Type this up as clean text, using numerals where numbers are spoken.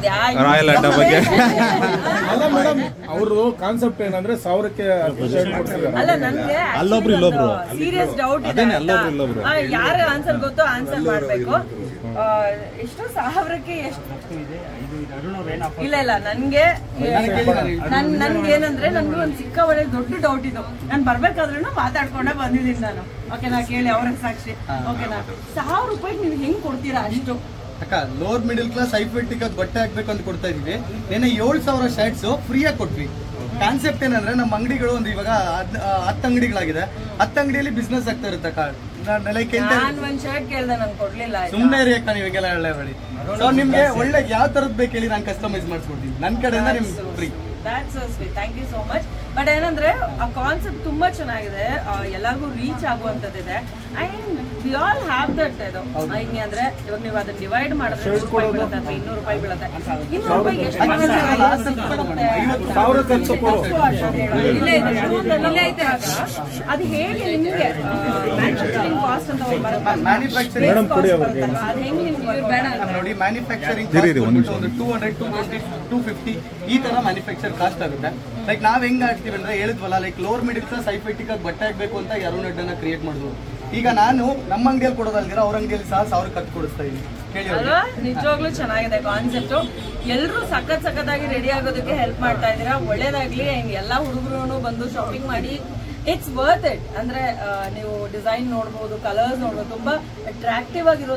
Royal ಅಡ್ಡ ಬಗ್ಗೆ ಅಲ್ಲ ಮೇಡಮ್ ಅವರು ಕಾನ್ಸೆಪ್ಟ್ ಏನಂದ್ರೆ 1000ಕ್ಕೆ ಅಲ್ಲ ನನಗೆ ಅಲ್ಲೊಬ್ರು ಇಲ್ಲೊಬ್ರು ಸೀರಿಯಸ್ ಡೌಟ್ ಇದೆ ಯಾರ ಆನ್ಸರ್ ಗೊತ್ತೋ ಆನ್ಸರ್ ಮಾಡ್ಬೇಕು ಎಷ್ಟು 1000ಕ್ಕೆ ಎಷ್ಟು ಇಲ್ಲ ಇಲ್ಲ ನನ್ಗೆ ಏನಂದ್ರೆ ನನ್ಗೆ ಒಂದು ಸಿಕ್ಕ ಒಳ್ಳೆ ದೊಡ್ಡ ಡೌಟ್ ಇದು ನಾನು ಬರ್ಬೇಕಾದ್ರೂ ಮಾತಾಡ್ಕೊಂಡೆ ಬಂದಿದ್ದೀನಿ ನಾನು ಓಕೆನಾ ಕೇಳಿ ಅವ್ರಿಗೆ ಸಾಕ್ಷಿ ಓಕೆನಾ 1000 ರೂಪಾಯಿಗೆ ನೀವು ಹೆಂಗ್ ಕೊಡ್ತೀರಾ ಅಷ್ಟು ಅಕ್ಕ ಲೋವರ್ ಮಿಡಲ್ ಕ್ಲಾಸ್ ಐಫೆಟ್ಟಿಗೆ ಬಟ್ಟೆ ಹಾಕ್ಬೇಕು ಅಂತ ಕೊಡ್ತಾ ಇದೀವಿ ಏನೇ 7000 ಶರ್ಟ್ಸ್ ಫ್ರೀಯಾಗಿ ಕೊಟ್ವಿ ಕಾನ್ಸೆಪ್ಟ್ ಏನಂದ್ರೆ ನಮ್ಮ ಅಂಗಡಿಗಳು ಒಂದು ಇವಾಗ 10 ಅಂಗಡಿಗಳಾಗಿದೆ 10 ಅಂಗಡಿಯಲ್ಲಿ ಬಿಸ್ನೆಸ್ ಆಗ್ತಾ ಇರುತ್ತೆ ಅಕ್ಕ ಸುಮ್ಮನೆ ರೀ ಅಕ್ಕ ನೀವು ಹಿಂಗೆಲ್ಲ ಹೇಳಬೇಡಿ ಸೊ ನಿಮ್ಗೆ ಒಳ್ಳೆ ಯಾವ ತರದ್ ಬೇಕು ಹೇಳಿ ನಾನು ಕಸ್ಟಮೈಸ್ ಮಾಡಿಸ್ಕೊಡ್ತೀನಿ ನನ್ನ ಕಡೆಯಿಂದ ನಿಮ್ಗೆ free That's so sweet. Thank you so much. But ಏನಂದ್ರೆ ಆ ಕಾನ್ಸೆಪ್ಟ್ ತುಂಬಾ ಚೆನ್ನಾಗಿದೆ ಎಲ್ಲರಿಗೂ ರೀಚ್ ಆಗುವಂತದ್ದಿದೆ and we all have that ಇದು ಹಿಂಗೆ ಅಂದ್ರೆ ಇವಾಗ ನೀವು ಅದನ್ನ ಡಿವೈಡ್ ಮಾಡಿದ್ರೆ 100 ರೂಪಾಯಿ ಬೀಳುತ್ತೆ ಅಥವಾ 200 ರೂಪಾಯಿ ಬೀಳುತ್ತೆ 200 ರೂಪಾಯಿಗೆ ಎಷ್ಟು ಅದು ಹೇಗೆ ನಿಮಗೆ ಮ್ಯಾನುಫ್ಯಾಕ್ಚರಿಂಗ್ ಕಾಸ್ಟ್ ಅಂತ ಮ್ಯಾನುಫ್ಯಾಕ್ಚರಿಂಗ್ ಅದು ಹೆಂಗೆ ನಿಮ್ಗೆ ನೋಡಿ ಮ್ಯಾನುಫ್ಯಾಕ್ಚರಿಂಗ್ 200 250 ಈ ತರ ಮ್ಯಾನುಫ್ಯಾಕ್ಚರ್ ಕಾಸ್ಟ್ ಆಗುತ್ತೆ ಲೈಕ್ ನಾವ್ ಹೆಂಗ್ ಆಗ್ತೀವಿ ಅಂದ್ರೆ ಹೇಳಿದ್ವಲ್ಲ ಲೈಕ್ ಲೋವರ್ ಮಿಡಲ್ ಕ್ಲಾಸ್ ಐಫೆಟ್ಟಿಗೆ ಬಟ್ಟೆ ಹಾಕ್ಬೇಕು ಅಂತ ಅರುಣ್ ಅಡ್ಡನ ಕ್ರಿಯೇಟ್ ಮಾಡಿದ್ರು ಈಗ ನಾನು ನಮ್ಮ ಅಂಗಡಿಯಲ್ಲಿ ಕೊಡೋದಲ್ದಿರ ಅವ್ರ ಅಂಗಡಿಯಲ್ಲಿ ಸಹ 1000 ಖರ್ಚು ಕೊಡಿಸ್ತಾ ಇದೀನಿ ಅಲ್ವಾ ನಿಜವಾಗ್ಲೂ ಚೆನ್ನಾಗಿದೆ ಕಾನ್ಸೆಪ್ಟ್ ಎಲ್ಲರೂ ಸಖತ್ತಾಗಿ ರೆಡಿ ಆಗೋದಕ್ಕೆ ಹೆಲ್ಪ್ ಮಾಡ್ತಾ ಇದೀರಾ ಒಳ್ಳೇದಾಗ್ಲಿ ಎಲ್ಲಾ ಹುಡುಗರು ಬಂದು ಶಾಪಿಂಗ್ ಮಾಡಿ ಇಟ್ಸ್ ವರ್ತ್ ಇಟ್ ಅಂದ್ರೆ ನೀವು ಡಿಸೈನ್ ನೋಡ್ಬೋದು ಕಲರ್ಸ್ ನೋಡ್ಬೋದು ತುಂಬಾ ಅಟ್ರಾಕ್ಟಿವ್ ಆಗಿರೋ